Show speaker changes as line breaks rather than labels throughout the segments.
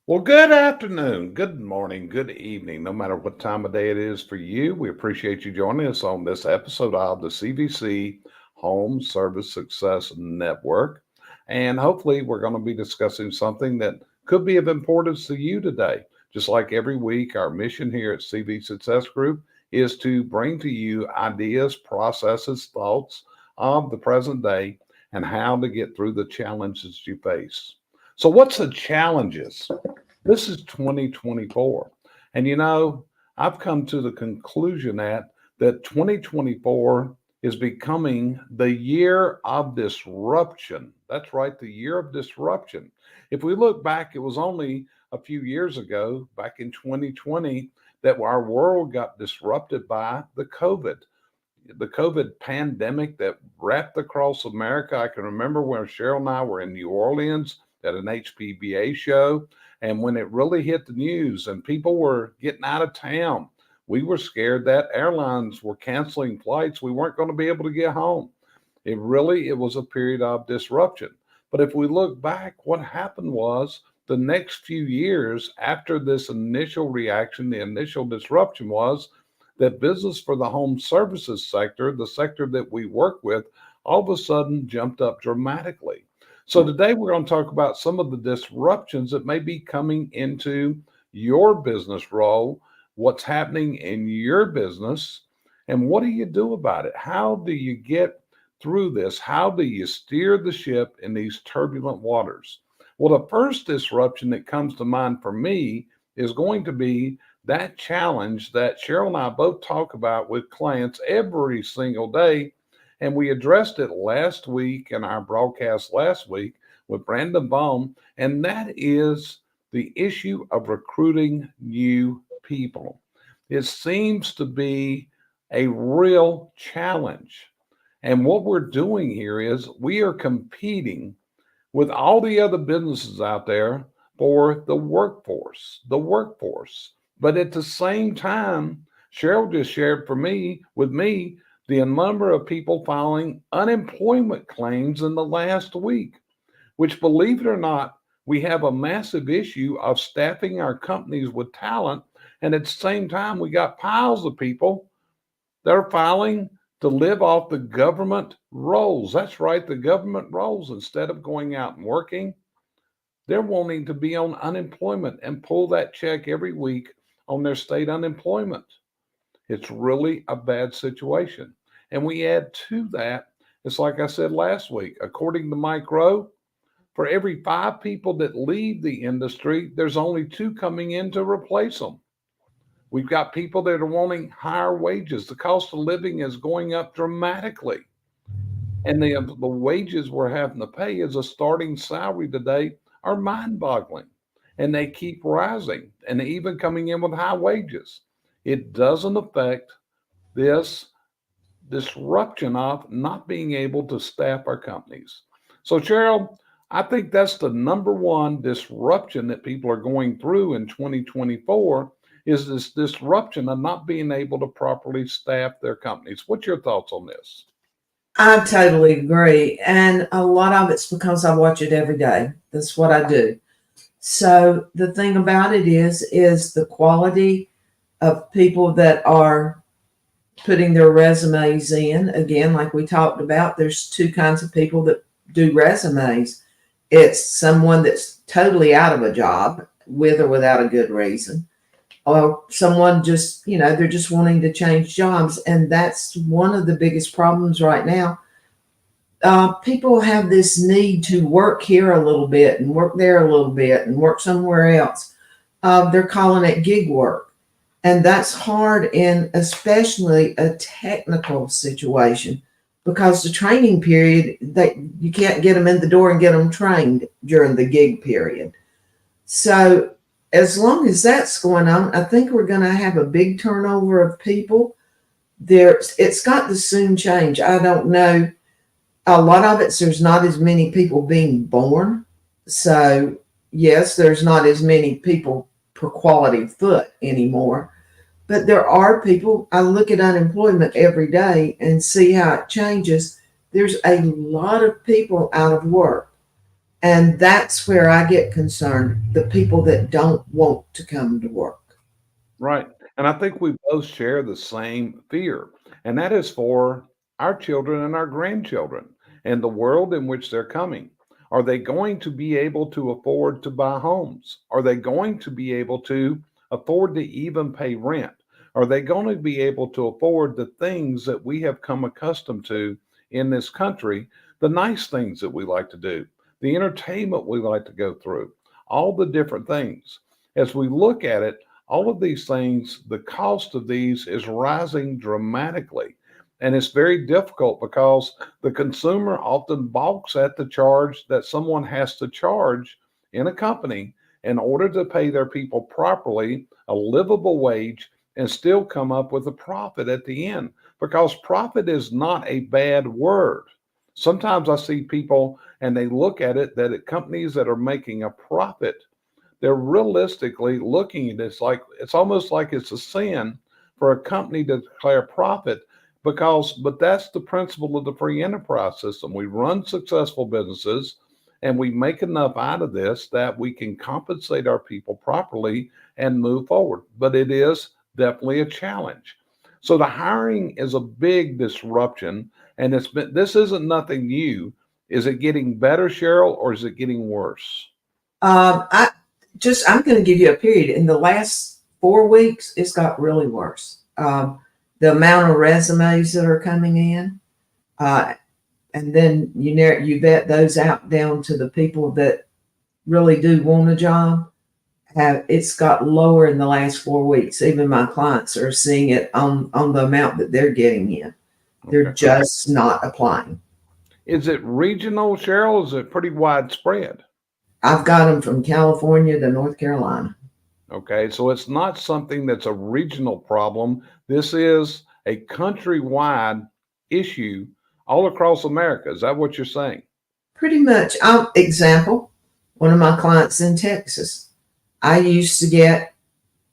Well, good afternoon, good morning, good evening, no matter what time of day it is for you. We appreciate you joining us on this episode of the CVC Home Service Success Network. And hopefully, we're going to be discussing something that could be of importance to you today. Just like every week, our mission here at CV Success Group is to bring to you ideas, processes, thoughts of the present day and how to get through the challenges you face. So, what's the challenges? This is 2024. And I've come to the conclusion that 2024 is becoming the year of disruption. That's right, the year of disruption. If we look back, it was only a few years ago, back in 2020, that our world got disrupted by the COVID pandemic that wrapped across America. I can remember when Cheryl and I were in New Orleans at an HPBA show, and when it really hit the news and people were getting out of town, we were scared that airlines were canceling flights. We weren't going to be able to get home. It was a period of disruption. But if we look back, what happened was the next few years after this initial reaction, the initial disruption was that business for the home services sector, the sector that we work with, all of a sudden jumped up dramatically. So today we're going to talk about some of the disruptions that may be coming into your business role, what's happening in your business, and what do you do about it? How do you get through this? How do you steer the ship in these turbulent waters? Well, the first disruption that comes to mind for me is going to be that challenge that Cheryl and I both talk about with clients every single day. And we addressed it last week in our broadcast last week with Brandon Baum, and that is the issue of recruiting new people. It seems to be a real challenge. And what we're doing here is we are competing with all the other businesses out there for the workforce. But at the same time, Cheryl just shared with me the number of people filing unemployment claims in the last week, which, believe it or not, we have a massive issue of staffing our companies with talent. And at the same time, we got piles of people that are filing to live off the government rolls. That's right, the government rolls. Instead of going out and working, they're wanting to be on unemployment and pull that check every week on their state unemployment. It's really a bad situation. And we add to that, it's like I said last week, according to Mike Rowe, for every five people that leave the industry, there's only two coming in to replace them. We've got people that are wanting higher wages. The cost of living is going up dramatically. And the wages we're having to pay as a starting salary today are mind boggling. And they keep rising and even coming in with high wages. It doesn't affect this disruption of not being able to staff our companies. So, Cheryl, I think that's the number one disruption that people are going through in 2024 is this disruption of not being able to properly staff their companies. What's your thoughts on this?
I totally agree. And a lot of it's because I watch it every day. That's what I do. So the thing about it is the quality of people that are putting their resumes in. Again, like we talked about, there's two kinds of people that do resumes. It's someone that's totally out of a job with or without a good reason, or someone just, they're just wanting to change jobs. And that's one of the biggest problems right now. People have this need to work here a little bit and work there a little bit and work somewhere else. They're calling it gig work. And that's hard in especially a technical situation because the training period, that you can't get them in the door and get them trained during the gig period. So as long as that's going on, I think we're going to have a big turnover of people. It's got to soon change. I don't know. A lot of it's there's not as many people being born. So yes, there's not as many people per quality foot anymore. But there are people, I look at unemployment every day and see how it changes. There's a lot of people out of work. And that's where I get concerned, the people that don't want to come to work.
Right. And I think we both share the same fear, and that is for our children and our grandchildren and the world in which they're coming. Are they going to be able to afford to buy homes? Are they going to be able to afford to even pay rent? Are they going to be able to afford the things that we have come accustomed to in this country, the nice things that we like to do, the entertainment we like to go through, all the different things? As we look at it, all of these things, the cost of these is rising dramatically. And it's very difficult because the consumer often balks at the charge that someone has to charge in a company in order to pay their people properly, a livable wage, and still come up with a profit at the end. Because profit is not a bad word. Sometimes I see people and they look at it that at companies that are making a profit, they're realistically looking at this like it's almost like it's a sin for a company to declare profit but that's the principle of the free enterprise system. We run successful businesses and we make enough out of this that we can compensate our people properly and move forward. But it is definitely a challenge. So the hiring is a big disruption, and this isn't nothing new. Is it getting better, Cheryl, or is it getting worse?
I I'm going to give you a period. In the last 4 weeks, it's got really worse. The amount of resumes that are coming in, uh, and then you vet those out down to the people that really do want a job. It's got lower in the last 4 weeks. Even my clients are seeing it on the amount that they're getting in. They're
Okay.
just not applying.
Is it regional, Cheryl? Is it pretty widespread?
I've got them from California to North Carolina.
Okay, so it's not something that's a regional problem. This is a countrywide issue all across America. Is that what you're saying?
Pretty much. Example, one of my clients in Texas. I used to get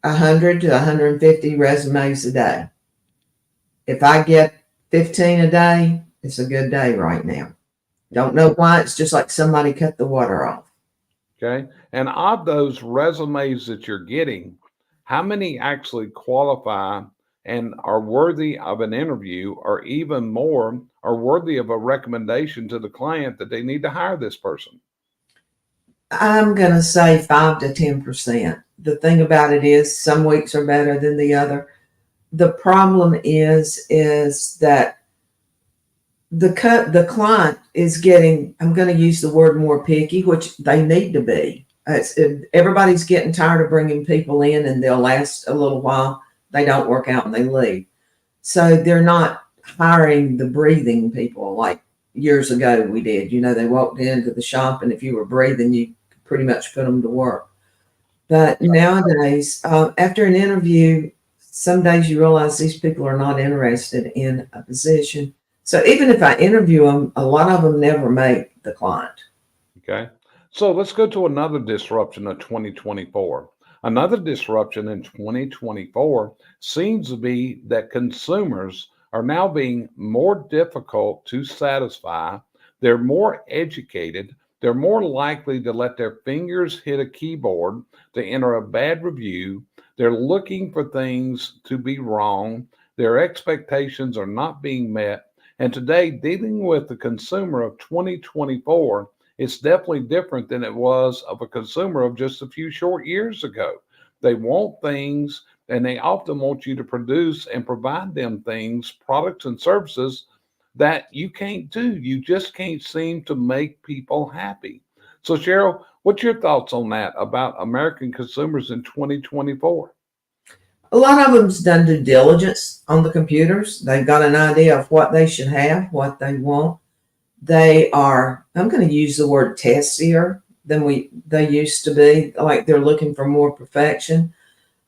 100 to 150 resumes a day. If I get 15 a day, it's a good day right now. Don't know why. It's just like somebody cut the water off.
Okay, and of those resumes that you're getting, how many actually qualify and are worthy of an interview, or even more, are worthy of a recommendation to the client that they need to hire this person?
I'm going to say 5 to 10%. The thing about it is some weeks are better than the other. The problem is that the client is getting, I'm going to use the word more picky, which they need to be. Everybody's getting tired of bringing people in and they'll last a little while. They don't work out and they leave. So they're not hiring the breathing people like years ago we did. They walked into the shop and if you were breathing, you could pretty much put them to work. But nowadays, after an interview, some days you realize these people are not interested in a position. So even if I interview them, a lot of them never make the client.
Okay. So let's go to another disruption of 2024. Another disruption in 2024 seems to be that consumers are now being more difficult to satisfy. They're more educated. They're more likely to let their fingers hit a keyboard to enter a bad review. They're looking for things to be wrong. Their expectations are not being met. And today, dealing with the consumer of 2024, it's definitely different than it was of a consumer of just a few short years ago. They want things and they often want you to produce and provide them things, products and services that you can't do. You just can't seem to make people happy. So, Cheryl, what's your thoughts on that about American consumers in 2024?
A lot of them's done due diligence on the computers. They've got an idea of what they should have, what they want. They are, I'm going to use the word testier than they used to be. Like they're looking for more perfection.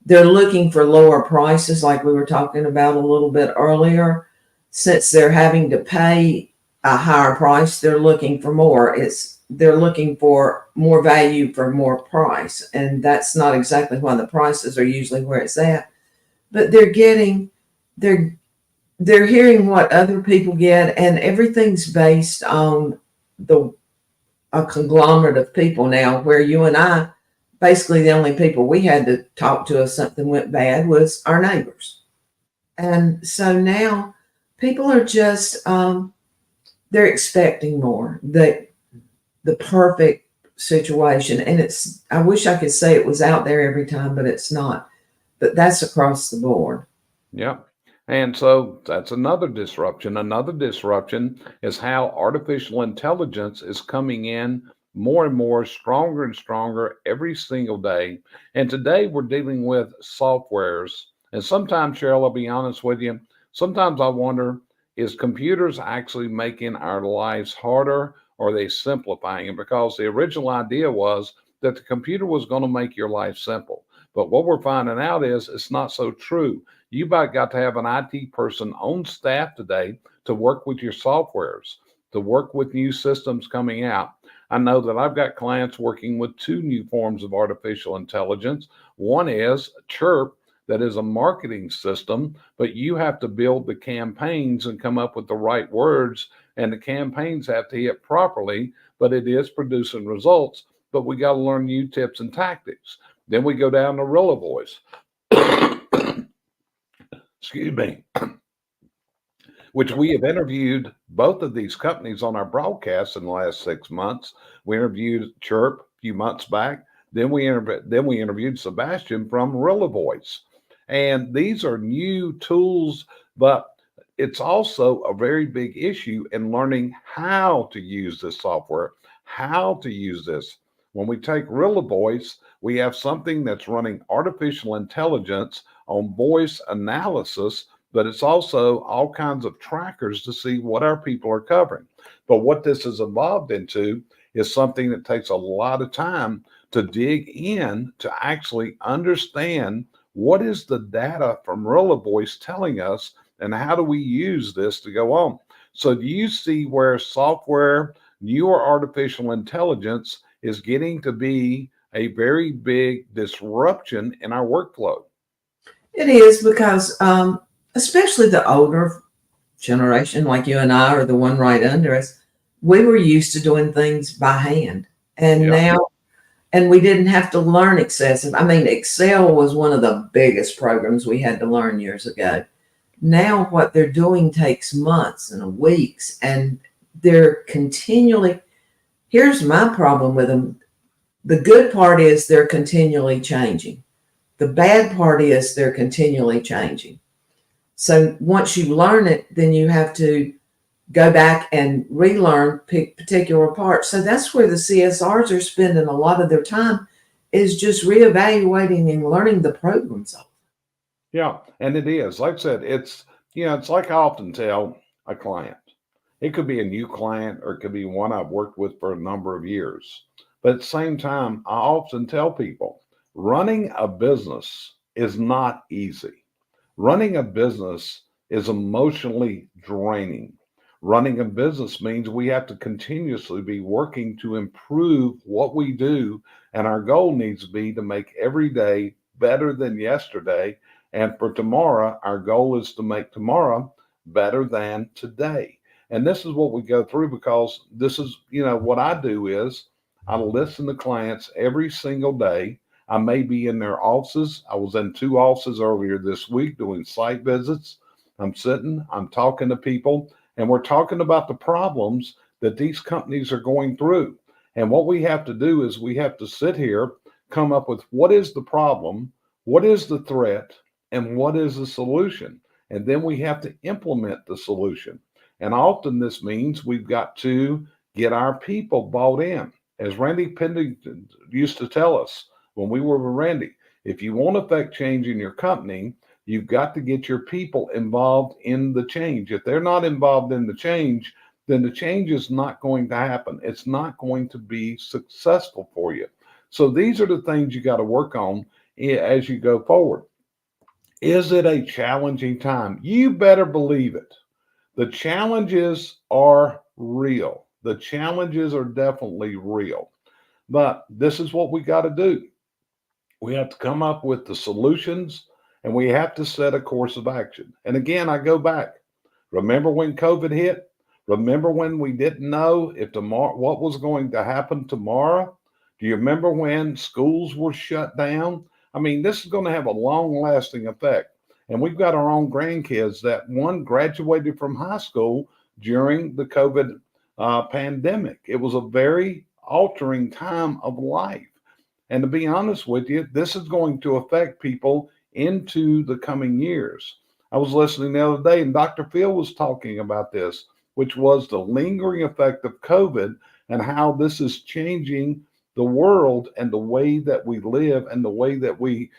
They're looking for lower prices, like we were talking about a little bit earlier. Since they're having to pay a higher price, they're looking for more. They're looking for more value for more price. And that's not exactly why the prices are usually where it's at. But they're they're hearing what other people get, and everything's based on the a conglomerate of people now, where you and I, basically the only people we had to talk to if something went bad was our neighbors. And so now people are just, they're expecting more, the perfect situation. And I wish I could say it was out there every time, but it's not. But that's across the board.
Yeah. And so that's another disruption. Another disruption is how artificial intelligence is coming in more and more, stronger and stronger every single day. And today we're dealing with softwares. And sometimes, Cheryl, I'll be honest with you, sometimes I wonder, is computers actually making our lives harder, or are they simplifying it? Because the original idea was that the computer was going to make your life simple. But what we're finding out is it's not so true. You about got to have an IT person on staff today to work with your softwares, to work with new systems coming out. I know that I've got clients working with two new forms of artificial intelligence. One is Chirp, that is a marketing system, but you have to build the campaigns and come up with the right words, and the campaigns have to hit properly, but it is producing results. But we got to learn new tips and tactics. Then we go down to Rilla Voice. Excuse me, which we have interviewed both of these companies on our broadcast in the last 6 months. We interviewed Chirp a few months back. Then we interviewed Sebastian from Rilla Voice. And these are new tools, but it's also a very big issue in learning how to use this software, how to use this. When we take Rilla Voice, we have something that's running artificial intelligence on voice analysis, but it's also all kinds of trackers to see what our people are covering. But what this has evolved into is something that takes a lot of time to dig in to actually understand what is the data from Rilla Voice telling us, and how do we use this to go on. So do you see where software, newer artificial intelligence is getting to be a very big disruption in our workflow?
It is because, especially the older generation, like you and I, or the one right under us, we were used to doing things by hand. And
Yeah.
now, and we didn't have to learn excessive. I mean, Excel was one of the biggest programs we had to learn years ago. Now, what they're doing takes months and weeks, and they're continually. Here's my problem with them. The good part is they're continually changing. The bad part is they're continually changing. So once you learn it, then you have to go back and relearn particular parts. So that's where the CSRs are spending a lot of their time, is just reevaluating and learning the programs.
Yeah, and it is. Like I said, it's like I often tell a client. It could be a new client, or it could be one I've worked with for a number of years. But at the same time, I often tell people running a business is not easy. Running a business is emotionally draining. Running a business means we have to continuously be working to improve what we do, and our goal needs to be to make every day better than yesterday. And for tomorrow, our goal is to make tomorrow better than today. And this is what we go through, because this is, what I do is I listen to clients every single day. I may be in their offices. I was in two offices earlier this week doing site visits. I'm sitting, I'm talking to people, and we're talking about the problems that these companies are going through. And what we have to do is we have to sit here, come up with what is the problem, what is the threat, and what is the solution. And then we have to implement the solution. And often this means we've got to get our people bought in. As Randy Pendleton used to tell us when we were with Randy, if you want to affect change in your company, you've got to get your people involved in the change. If they're not involved in the change, then the change is not going to happen. It's not going to be successful for you. So these are the things you got to work on as you go forward. Is it a challenging time? You better believe it. The challenges are real. The challenges are definitely real. But this is what we got to do. We have to come up with the solutions, and we have to set a course of action. And again, I go back. Remember when COVID hit? Remember when we didn't know if tomorrow what was going to happen tomorrow? Do you remember when schools were shut down? I mean, this is going to have a long-lasting effect. And we've got our own grandkids that one graduated from high school during the COVID pandemic. It was a very altering time of life. And to be honest with you, this is going to affect people into the coming years. I was listening the other day, and Dr. Phil was talking about this, which was the lingering effect of COVID and how this is changing the world and the way that we live and the way that we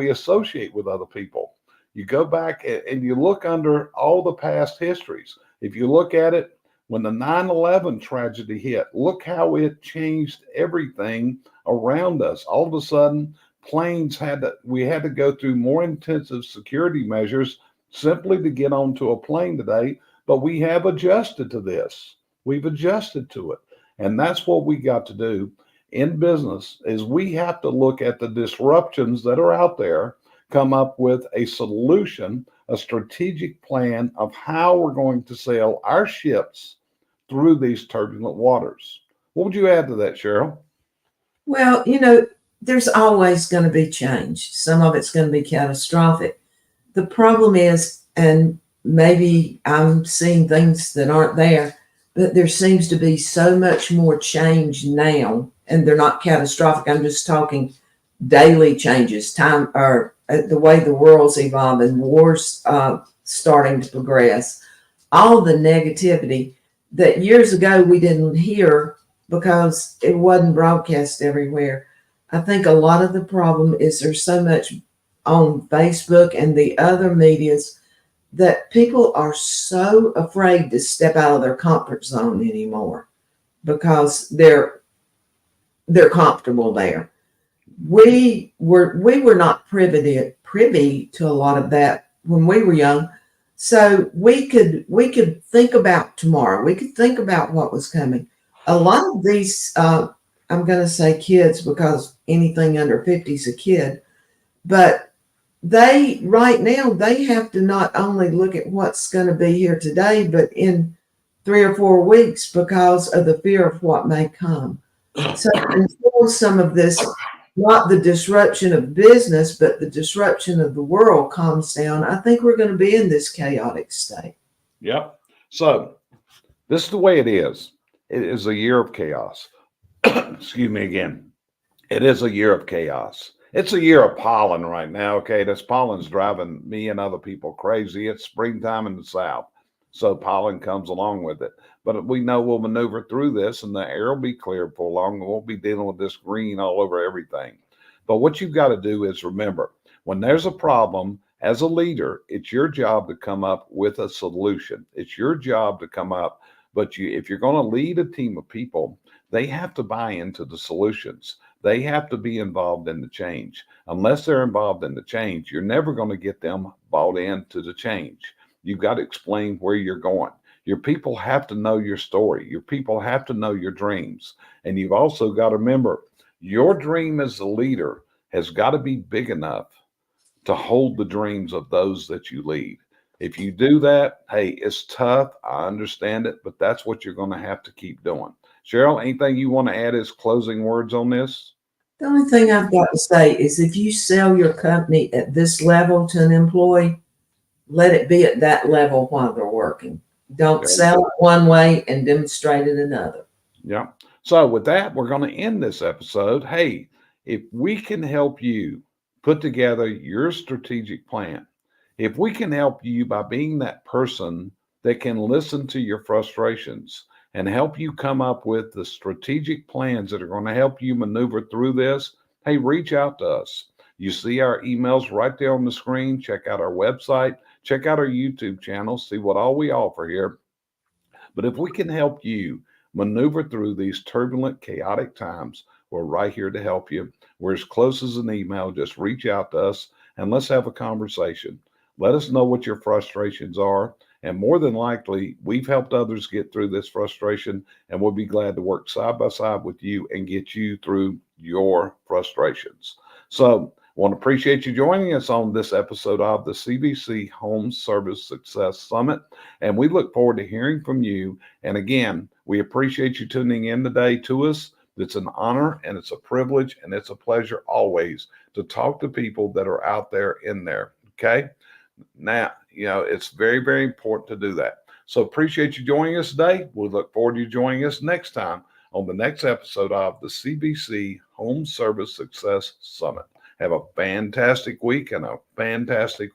associate with other people. You go back and you look under all the past histories. If you look at it, when the 9/11 tragedy hit, look how it changed everything around us. All of a sudden, we had to go through more intensive security measures simply to get onto a plane today, but we have adjusted to this. We've adjusted to it. And that's what we got to do in business is we have to look at the disruptions that are out there, come up with a solution, a strategic plan of how we're going to sail our ships through these turbulent waters. What would you add to that, Cheryl?
Well, there's always going to be change. Some of it's going to be catastrophic. The problem is, and maybe I'm seeing things that aren't there, but there seems to be so much more change now, and they're not catastrophic. I'm just talking daily changes, time or the way the world's evolving, wars starting to progress, all the negativity that years ago we didn't hear because it wasn't broadcast everywhere. I think a lot of the problem is there's so much on Facebook and the other medias that people are so afraid to step out of their comfort zone anymore because they're comfortable there. We were not privy to a lot of that when we were young. So we could think about tomorrow. We could think about what was coming. A lot of these, I'm going to say kids because anything under 50 is a kid, but right now they have to not only look at what's going to be here today, but in 3 or 4 weeks because of the fear of what may come. So until some of this, not the disruption of business, but the disruption of the world calms down, I think we're going to be in this chaotic state.
Yep. So this is the way it is. It is a year of chaos. Excuse me again. It is a year of chaos. It's a year of pollen right now. Okay. This pollen's driving me and other people crazy. It's springtime in the South. So pollen comes along with it. But we know we'll maneuver through this and the air will be clear for long. We'll be dealing with this green all over everything. But what you've got to do is remember, when there's a problem, as a leader, it's your job to come up with a solution. It's your job to come up. But if you're going to lead a team of people, they have to buy into the solutions. They have to be involved in the change. Unless they're involved in the change, you're never going to get them bought into the change. You've got to explain where you're going. Your people have to know your story. Your people have to know your dreams. And you've also got to remember, your dream as a leader has got to be big enough to hold the dreams of those that you lead. If you do that, hey, it's tough. I understand it, but that's what you're going to have to keep doing. Cheryl, anything you want to add as closing words on this?
The only thing I've got to say is if you sell your company at this level to an employee, let it be at that level while they're working. Don't sell it one way and demonstrate it another.
Yeah. So with that, we're going to end this episode. Hey, if we can help you put together your strategic plan, if we can help you by being that person that can listen to your frustrations and help you come up with the strategic plans that are going to help you maneuver through this, hey, reach out to us. You see our emails right there on the screen. Check out our website. Check out our YouTube channel. See what all we offer here. But if we can help you maneuver through these turbulent, chaotic times, we're right here to help you. We're as close as an email. Just reach out to us and let's have a conversation. Let us know what your frustrations are. And more than likely, we've helped others get through this frustration, and we'll be glad to work side by side with you and get you through your frustrations. So Want to appreciate you joining us on this episode of the CVC Home Service Success Summit. And we look forward to hearing from you. And again, we appreciate you tuning in today to us. It's an honor and it's a privilege and it's a pleasure always to talk to people that are out there in there. Okay. Now, it's very, very important to do that. So appreciate you joining us today. We look forward to you joining us next time on the next episode of the CVC Home Service Success Summit. Have a fantastic week and a fantastic